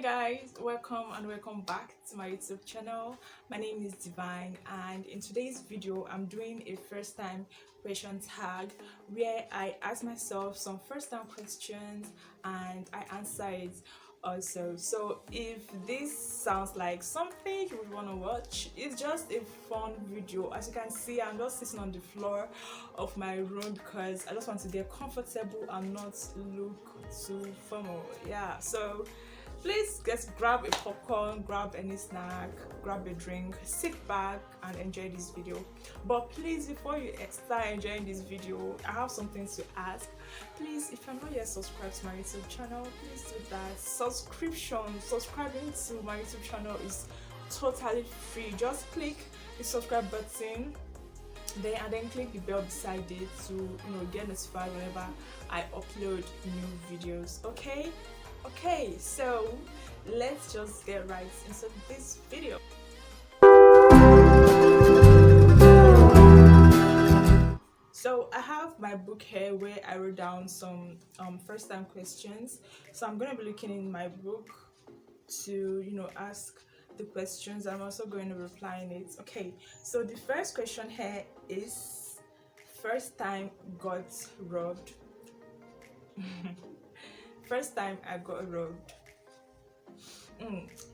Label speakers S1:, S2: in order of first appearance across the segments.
S1: guys, welcome back to my YouTube channel. My name is Divine, and in today's video I'm doing a first time question tag where I ask myself some first time questions and I answer it also. So if this sounds like something you would want to watch, it's just a fun video. As you can see, I'm just sitting on the floor of my room because I just want to get comfortable and not look too formal. Yeah, so please just grab a popcorn, grab any snack, grab a drink, sit back and enjoy this video. But please, before you start enjoying this video, I have something to ask. Please, if you're not yet subscribed to my YouTube channel, please do that. Subscribing to my YouTube channel is totally free. Just click the subscribe button and then click the bell beside it to get notified whenever I upload new videos. Okay, so let's just get right into this video. So I have my book here where I wrote down some first time questions. So I'm going to be looking in my book to ask the questions. I'm also going to reply in it. Okay, so the first question here is first time got robbed. First time I got robbed.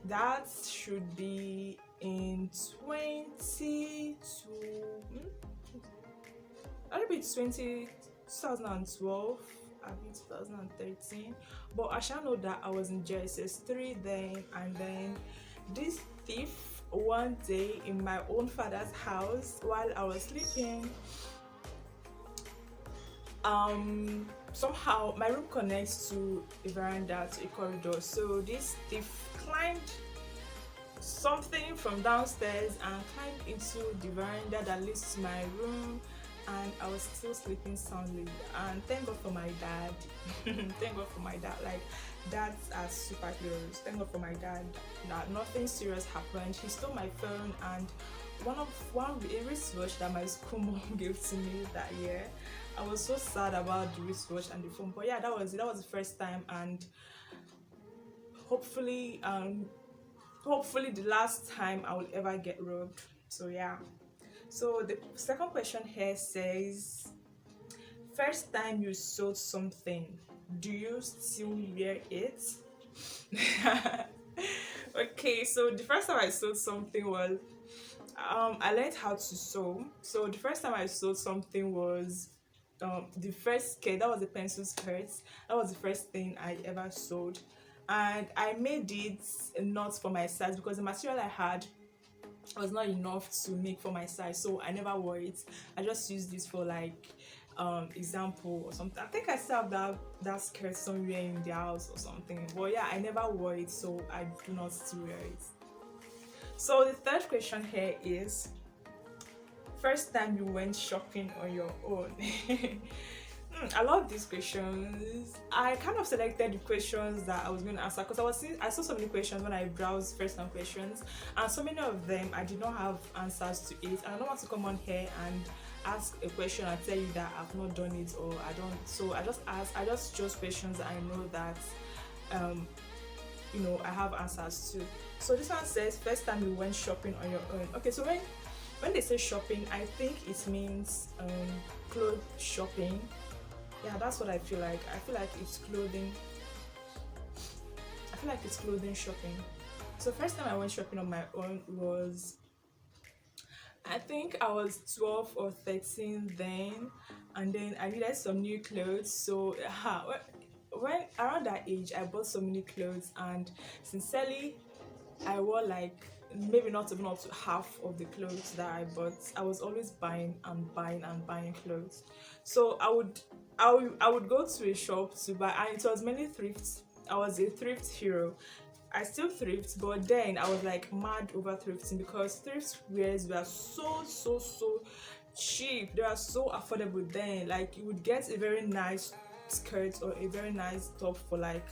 S1: That should be in 2012, I mean 2013. But I shall know that I was in JSS3 then, and then this thief one day in my own father's house while I was sleeping. Somehow my room connects to a veranda, to a corridor, so this thief climbed something from downstairs and climbed into the veranda that leads to my room, and I was still sleeping soundly. And thank God for my dad. Thank God for my dad. Like, dads are superheroes. Thank God for my dad that nothing serious happened. He stole my phone and a wristwatch that my school mom gave to me that year. I was so sad about the wristwatch and the phone, but yeah, that was it. That was the first time, and hopefully the last time I will ever get robbed. So yeah. So the second question here says, first time you sold something, do you still wear it? Okay, so the first time I sold something was I learned how to sew. So the first time I sold something was the first skirt. That was a pencil skirt. That was the first thing I ever sold, and I made it not for my size because the material I had was not enough to make for my size, so I never wore it. I just used this for like example or something. I think I still have that skirt somewhere in the house or something, but yeah, I never wore it, so I do not still wear it. So the third question here is, first time you went shopping on your own. I love these questions. I kind of selected the questions that I was going to answer because I saw so many questions when I browsed first time questions, and so many of them I did not have answers to it, and I don't want to come on here and ask a question and tell you that I've not done it or I don't. So I just chose questions that I know that I have answers to. So this one says, first time you went shopping on your own. Okay, so when they say shopping, I think it means clothes shopping. Yeah, that's what I feel like. I feel like it's clothing. I feel like it's clothing shopping. So first time I went shopping on my own was, I think I was 12 or 13 then, and then I needed some new clothes. So when around that age, I bought so many clothes, and sincerely, I wore like maybe not even up to half of the clothes that I bought. I was always buying clothes. So I would go to a shop to buy, and it was mainly thrifts. I was a thrift hero. I still thrift, but then I was like mad over thrifting because thrift wears were so cheap. They are so affordable then. Like, you would get a very nice skirt or a very nice top for like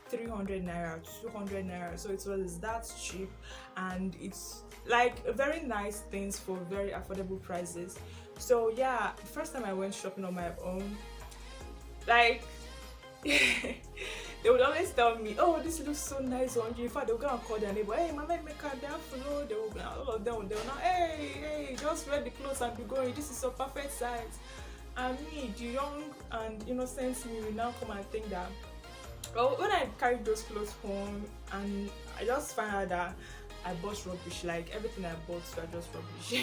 S1: 300 naira, 200 naira. So it was that cheap, and it's like very nice things for very affordable prices. So yeah, the first time I went shopping on my own, like They would always tell me, oh, this looks so nice on you. In fact, they'll go and call their neighbor, hey, mama, make her their flow. They will, all of them, they'll now, hey, just wear the clothes and be going. This is your perfect size. And me, the young and innocent me, will now come and think that, well, when I carried those clothes home, and I just find out that I bought rubbish. Like everything I bought were just rubbish.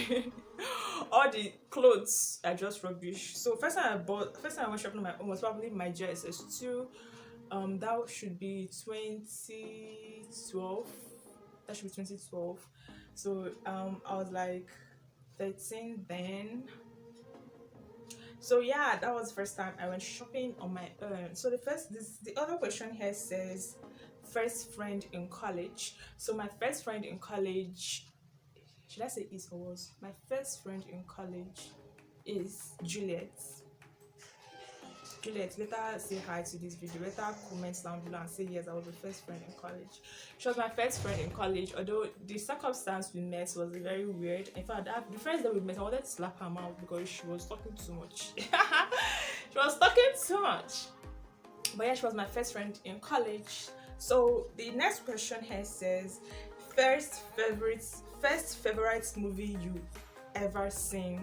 S1: All the clothes are just rubbish. So first time I went shopping on my own was probably my JSS2. That should be 2012. That should be 2012. So I was like 13 then. So yeah, that was the first time I went shopping on my own. So the other question here says first friend in college. So my first friend in college, should I say is or was? My first friend in college is Juliet. Juliet, later say hi to this video. Later comment down below and say yes, I was the first friend in college. She was my first friend in college, although the circumstance we met was very weird. In fact, the friends that we met, I wanted to slap her mouth because she was talking too much. She was talking too much. But yeah, she was my first friend in college. So the next question here says, first favorite movie you ever seen.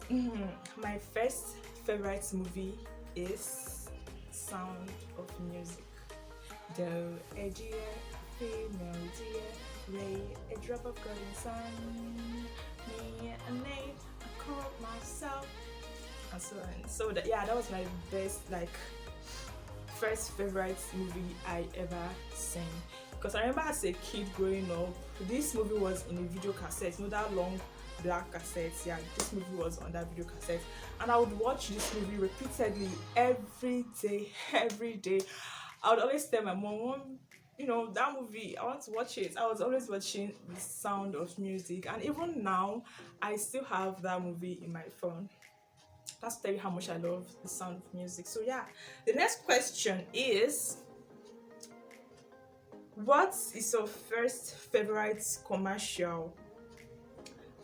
S1: My first favorite movie is Sound of Music. Though a dear female dear, Ray, a drop of golden sun, me a name, I call myself, and so on. So that was my best, like, first favorite movie I ever seen. Because I remember as a kid growing up, this movie was in a video cassette, that long black cassettes. Yeah, this movie was on that video cassette, and I would watch this movie repeatedly every day. I would always tell my mom, that movie, I want to watch it. I was always watching The Sound of Music, and even now I still have that movie in my phone. That's tell you how much I love The Sound of Music. So yeah, the next question is, what is your first favorite commercial?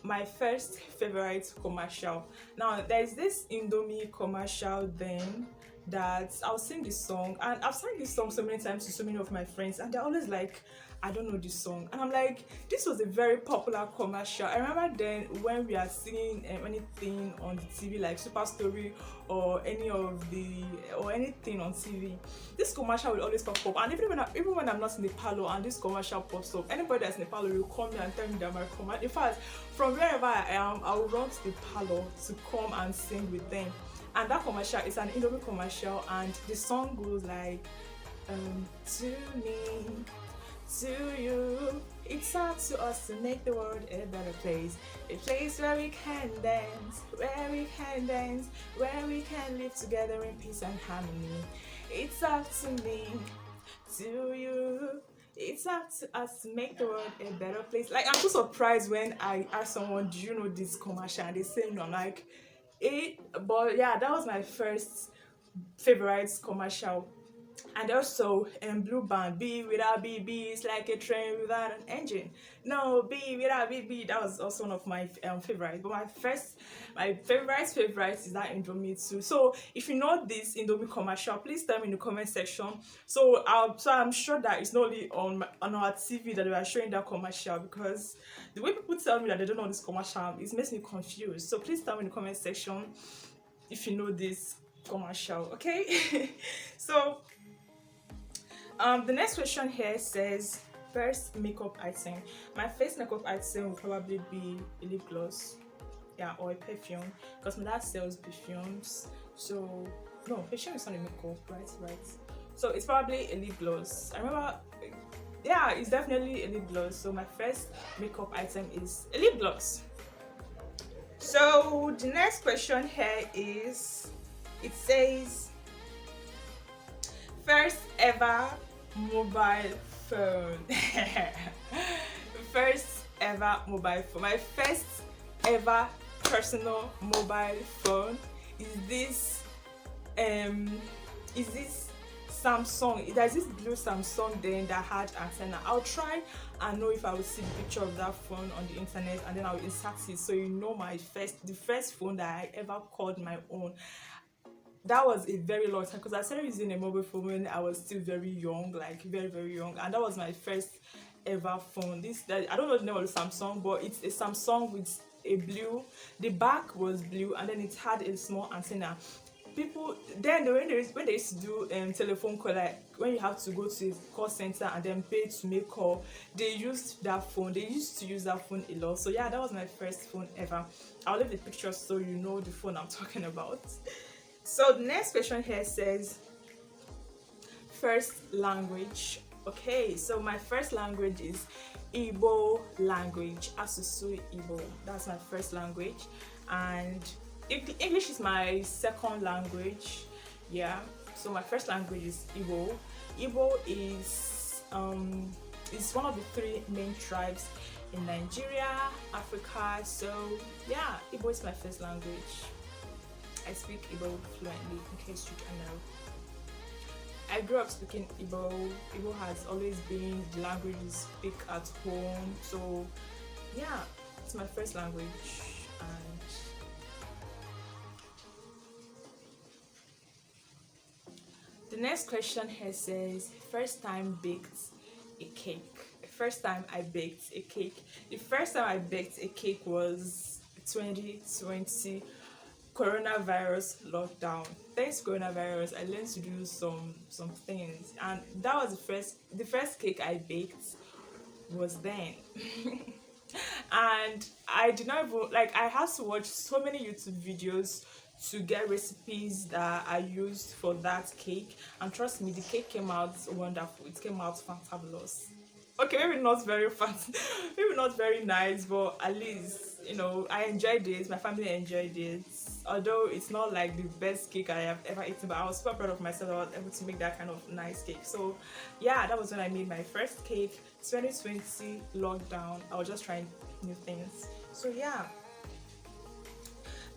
S1: My first favorite commercial. Now there's this Indomie commercial then that I'll sing this song, and I've sang this song so many times to so many of my friends, and they're always like, I don't know this song, and I'm like, this was a very popular commercial. I remember then when we are singing anything on the TV like Super Story or anything on TV, this commercial will always pop up. And even when I'm not in the parlor and this commercial pops up, anybody that's in the parlor will call me and tell me that my commercial. In fact, from wherever I am, I will run to the parlor to come and sing with them. And that commercial is an Indomie commercial, and the song goes like, to me, to you, it's up to us to make the world a better place. A place where we can dance, where we can live together in peace and harmony. It's up to me, to you, it's up to us to make the world a better place. Like, I'm so surprised when I ask someone, do you know this commercial? And they say no. I'm like, but yeah, that was my first favorite commercial. And also Blue Band, B without B is like a train without an engine. No, B without B, that was also one of my favorites. But my favorite is that Indomie too. So if you know this Indomie commercial, please tell me in the comment section. So I'm sure that it's not only on our TV that we are showing that commercial, because the way people tell me that they don't know this commercial, it makes me confused. So please tell me in the comment section if you know this commercial, okay? So the next question here says, first makeup item. My first makeup item will probably be a lip gloss, yeah, or a perfume, because my dad sells perfumes. So no, perfume is not a makeup, right? So it's probably a lip gloss. I remember, yeah, it's definitely a lip gloss. So my first makeup item is a lip gloss. So the next question here is, it says, first ever mobile phone. First ever mobile phone. My first ever personal mobile phone is this Samsung. There's this blue Samsung then that had antenna. I'll try and know if I will see the picture of that phone on the internet, and then I'll insert it so you know the first phone that I ever called my own. that was a very long time because I started using a mobile phone when I was still very young, like very very young, and that was my first ever phone. This that I don't know the name of the Samsung, but it's a Samsung with a blue. The back was blue, and then it had a small antenna. People then when they used to do telephone call, like when you have to go to a call center and then pay to make call, they used that phone. They used to use that phone a lot. So yeah, that was my first phone ever. I'll leave the picture so you know the phone I'm talking about. So the next question here says first language. Okay, so my first language is Igbo language, Asusu Igbo. That's my first language, and English is my second language. Yeah, so my first language is Igbo. Igbo is one of the three main tribes in Nigeria, Africa. So yeah, Igbo is my first language. I speak Igbo fluently, in case you can know. I grew up speaking Igbo. Igbo has always been the language we speak at home. So yeah, it's my first language. And the next question here says, first time baked a cake. First time I baked a cake. The first time I baked a cake was 2020 coronavirus lockdown. Thanks coronavirus, I learned to do some things, and that was the first cake I baked was then. And I did not even like, I had to watch so many YouTube videos to get recipes that I used for that cake, and trust me, the cake came out wonderful. It came out fantabulous. Okay, maybe not very fast, maybe not very nice, but at least, you know, I enjoyed it, my family enjoyed it. Although it's not like the best cake I have ever eaten, but I was super proud of myself. I was able to make that kind of nice cake. So yeah, that was when I made my first cake. 2020 lockdown, I was just trying new things. So yeah.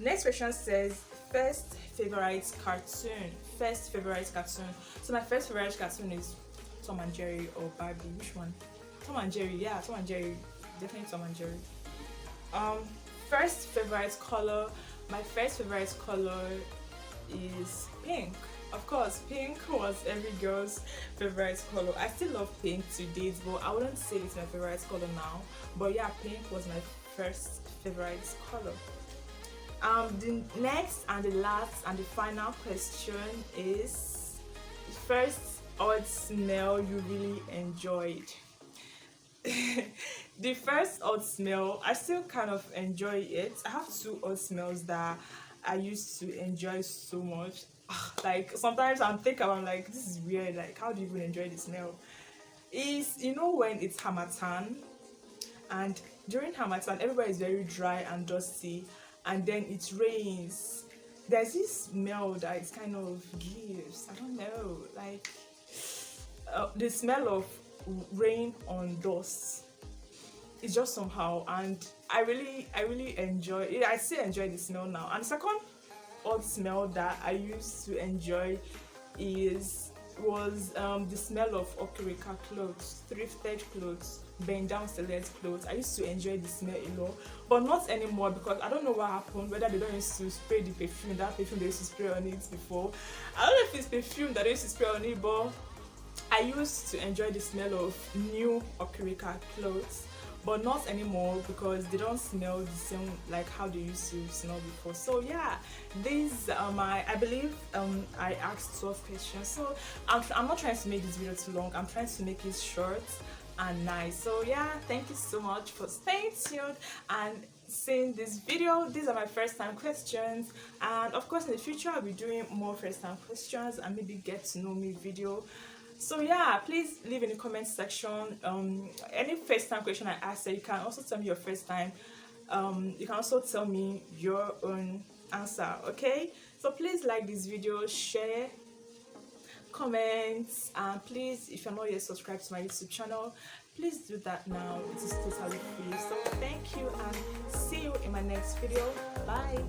S1: Next question says, first favorite cartoon. First favorite cartoon. So my first favorite cartoon is Tom and Jerry or Barbie. Which one? Tom and Jerry. Yeah, Tom and Jerry. Definitely Tom and Jerry. First favorite color. My first favorite color is pink. Of course, pink was every girl's favorite color. I still love pink to date, but I wouldn't say it's my favorite color now. But yeah, pink was my first favorite color. The next and the last and the final question is, the first odd smell you really enjoyed. The first odd smell, I still kind of enjoy it. I have two odd smells that I used to enjoy so much. Like sometimes I'm like, this is weird, like how do you even enjoy the smell? Is, you know, when it's Hamatan, and during Hamatan everybody is very dry and dusty, and then it rains. There's this smell that it kind of gives, I don't know, like the smell of rain on dust. It's just somehow, and I really enjoy it. I still enjoy the smell now. And the second odd smell that I used to enjoy was the smell of Okerika clothes, thrifted clothes, bend down select clothes. I used to enjoy the smell a lot, but not anymore, because I don't know what happened, whether they don't used to spray the perfume, that perfume they used to spray on it before. I don't know if it's perfume that they used to spray on it, but I used to enjoy the smell of new Okerika clothes, but not anymore, because they don't smell the same like how they used to smell before. So yeah, these are my, I believe I asked 12 questions, so I'm not trying to make this video too long. I'm trying to make it short and nice. So yeah, thank you so much for staying tuned and seeing this video. These are my first time questions, and of course in the future I'll be doing more first time questions and maybe get to know me video. So yeah, please leave in the comment section any first time question I asked. You can also tell me your first time. You can also tell me your own answer. Okay, so please like this video, share, comment, and please, if you're not yet subscribed to my YouTube channel, please do that now. It is totally free. So thank you, and see you in my next video. Bye.